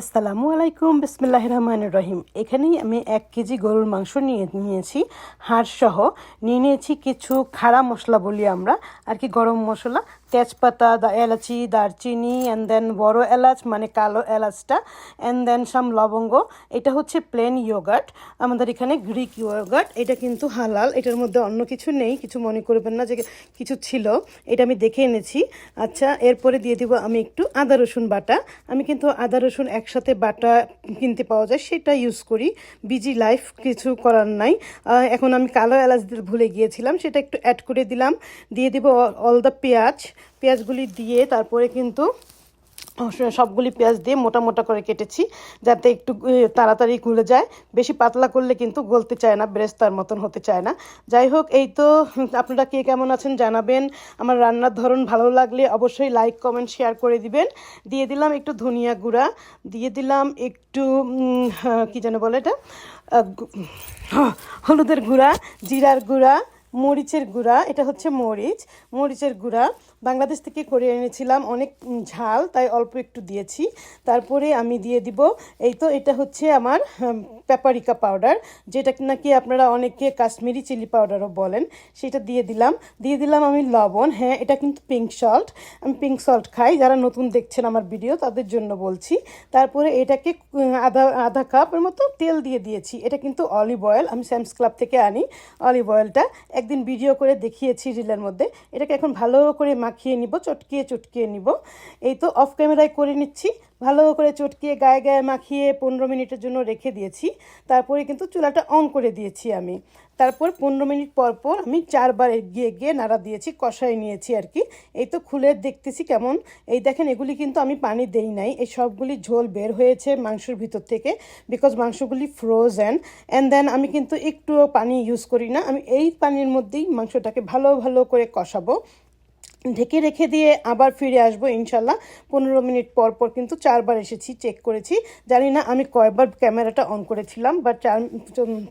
আসসালামু আলাইকুম, বিসমিল্লাহির রহমানির রহিম। এখানেই আমি 1 কেজি গরুর মাংস নিয়েছি, হাড়সহ। নিয়েছি কিছু খাড়া মশলা বলি আমরা আর কি, গরম মশলা, তেজপাতা, এলাচি, দারচিনি, অ্যান্ড দেন বড় এলাচ মানে কালো এলাচটা, অ্যান্ড দেন সাম লবঙ্গ। এটা হচ্ছে প্লেন ইয়োগার্ট, আমাদের এখানে গ্রিক ইয়োগার্ট। এটা কিন্তু হালাল, এটার মধ্যে অন্য কিছু নেই, কিছু মনে করবেন না যে কিছু ছিল। এটা আমি দেখে এনেছি। আচ্ছা, এরপরে দিয়ে দিব আমি একটু আদা রসুন বাটা। আমি কিন্তু আদা রসুন একসাথে বাটা কিনতে পাওয়া যায়, সেটা ইউজ করি। বিজি লাইফ, কিছু করার নাই। এখন আমি কালো এলাচ দিতে ভুলে গিয়েছিলাম, সেটা একটু অ্যাড করে দিলাম। দিয়ে দিব অল দ্য পেঁয়াজগুলি দিয়ে তারপরে কিন্তু সবগুলি পেঁয়াজ দিয়ে মোটা মোটা করে কেটেছি, যাতে একটু তাড়াতাড়ি গলে যায়। বেশি পাতলা করলে কিন্তু গলতে চায় না, বেরেস্তার মতন হতে চায় না। যাই হোক, এই তো। আপনারা কে কেমন আছেন জানাবেন। আমার রান্নার ধরন ভালো লাগলে অবশ্যই লাইক কমেন্ট শেয়ার করে দিবেন। দিয়ে দিলাম একটু ধনিয়া গুঁড়া, দিয়ে দিলাম একটু কী যেন বলে এটা, হলুদের গুঁড়া, জিরার গুঁড়া, মরিচের গুঁড়া। এটা হচ্ছে মরিচের গুঁড়া, বাংলাদেশ থেকে করে এনেছিলাম, অনেক ঝাল তাই অল্প একটু দিয়েছি। তারপরে আমি দিয়ে দিব, এই তো, এটা হচ্ছে আমার পেপারিকা পাউডার, যেটা নাকি আপনারা অনেকে কাশ্মীরি চিলি পাউডারও বলেন। সেটা দিয়ে দিলাম আমি লবণ। হ্যাঁ, এটা কিন্তু পিঙ্ক সল্ট, আমি পিঙ্ক সল্ট খাই। যারা নতুন দেখছেন আমার ভিডিও তাদের জন্য বলছি। তারপরে এটাকে আধা কাপের মতো তেল দিয়ে দিয়েছি। এটা কিন্তু অলিভ অয়েল, আমি স্যামস ক্লাব থেকে আনি অলিভ অয়েলটা, একদিন ভিডিও করে দেখিয়েছি রিলের মধ্যে। এটাকে এখন ভালো করে মাখিয়ে নিব, চটকিয়ে নিব। এই তো অফ ক্যামেরায় করে নিচ্ছি, ভালো করে চটকিয়ে গায়ে গায়ে মাখিয়ে 15 মিনিটের জন্য রেখে দিয়েছি। তারপরে কিন্তু চুলাটা অন করে দিয়েছি আমি। তারপর 15 মিনিট পর আমি 4বার গিয়ে নাড়া দিয়েছি, কষাই নিয়েছি আর কি। এই তো খুলে দেখতেছি কেমন। এই দেখেন, এগুলি কিন্তু আমি পানি দেই নাই, এই সবগুলি ঝোল বের হয়েছে মাংসের ভিতর থেকে, বিকজ মাংসগুলি ফ্রোজেন। অ্যান্ড দেন আমি কিন্তু একটুও পানি ইউজ করি না, আমি এই পানির মধ্যেই মাংসটাকে ভালো করে কষাবো। ঢেকে রেখে দিয়ে আবার ফিরে আসবো ইনশাল্লাহ। 15 মিনিট পর কিন্তু 4বার এসেছি, চেক করেছি। জানি না আমি কয়বার ক্যামেরাটা অন করেছিলাম, বাট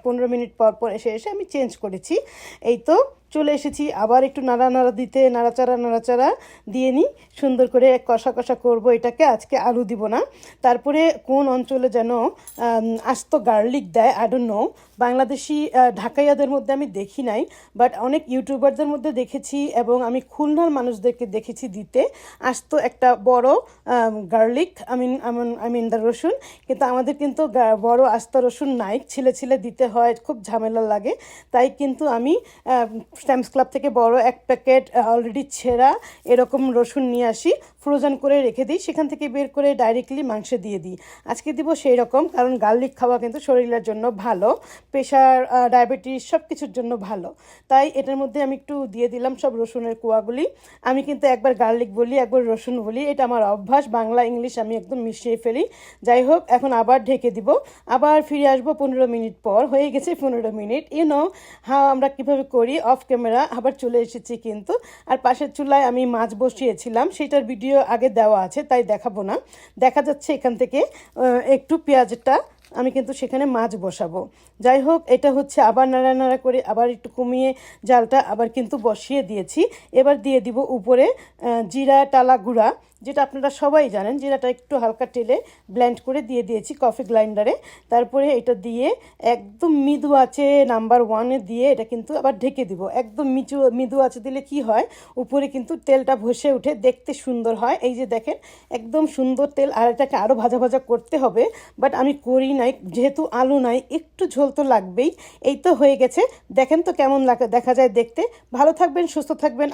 15 মিনিট পর এসে আমি চেঞ্জ করেছি। এই তো চলে এসেছি, আবার একটু নাড়াচাড়া দিয়ে নিই, সুন্দর করে কষা করব এটাকে। আজকে আলু দিব না। তারপরে কোন অঞ্চলে যেন আস্ত গার্লিক দেয়, আই ডোন্ট নো। বাংলাদেশি ঢাকাইয়াদের মধ্যে আমি দেখি নাই, বাট অনেক ইউটিউবারদের মধ্যে দেখেছি, এবং আমি খুলনার মানুষদেরকে দেখেছি দিতে আস্ত একটা বড় গার্লিক, আই মিন দ্য রসুন। কিন্তু আমাদের কিন্তু বড় আস্ত রসুন নাই, ছিলে দিতে হয়, খুব ঝামেলা লাগে। তাই কিন্তু আমি স্যামস ক্লাব থেকে বড় 1 প্যাকেট অলরেডি ছেঁড়া এরকম রসুন নিয়ে আসি, ফ্রোজেন করে রেখে দিই, সেখান থেকে বের করে ডাইরেক্টলি মাংসে দিয়ে দিই। আজকে দিব সেই রকম, কারণ গার্লিক খাওয়া কিন্তু শরীরের জন্য ভালো, প্রেশার, ডায়াবেটিস সব কিছুর জন্য ভালো। তাই এটার মধ্যে আমি একটু দিয়ে দিলাম সব রসুনের কোয়াগুলি। আমি কিন্তু একবার গার্লিক বলি, একবার রসুন বলি, এটা আমার অভ্যাস, বাংলা ইংলিশ আমি একদম মিশিয়ে ফেলি। যাই হোক, এখন আবার ঢেকে দিব, আবার ফিরে আসবো 15 মিনিট পর। হয়ে গেছে 15 মিনিট। হ্যাঁ, আমরা কীভাবে করি অফ ক্যামেরা। আবার চলে এসেছি কিন্তু, আর পাশের চুলায় আমি মাছ বসিয়েছিলাম, সেটার ভিডিও আগে দেওয়া আছে, তাই দেখাবো না। দেখা যাচ্ছে এখান থেকে একটু পেঁয়াজটা, আমি কিন্তু সেখানে মাছ বসাবো। যাই হোক, এটা হচ্ছে আবার নাড়া করে আবার একটু কমিয়ে জালটা আবার কিন্তু বসিয়ে দিয়েছি। এবার দিয়ে দিব উপরে জিরা টালা গুঁড়া, যেটা আপনারা সবাই জানেন। জিরাটা একটু হালকা টেলে ব্লেন্ড করে দিয়ে দিয়েছি কফি গ্রাইন্ডারে। তারপরে এটা দিয়ে একদম মৃদু আঁচে নাম্বার 1-এ দিয়ে এটা কিন্তু আবার ঢেকে দিব। একদম মৃদু আঁচে দিলে কি হয়, উপরে কিন্তু তেলটা ভসে উঠে দেখতে সুন্দর হয়। এই যে দেখেন, একদম সুন্দর তেল। আর এটাকে আরও ভাজা করতে হবে, বাট আমি করি নাই, যেহেতু আলু নাই, একটু ঝোল তো লাগবেই। এই তো হয়ে গেছে, দেখেন তো কেমন দেখা যায় দেখতে। ভালো থাকবেন, সুস্থ থাকবেন।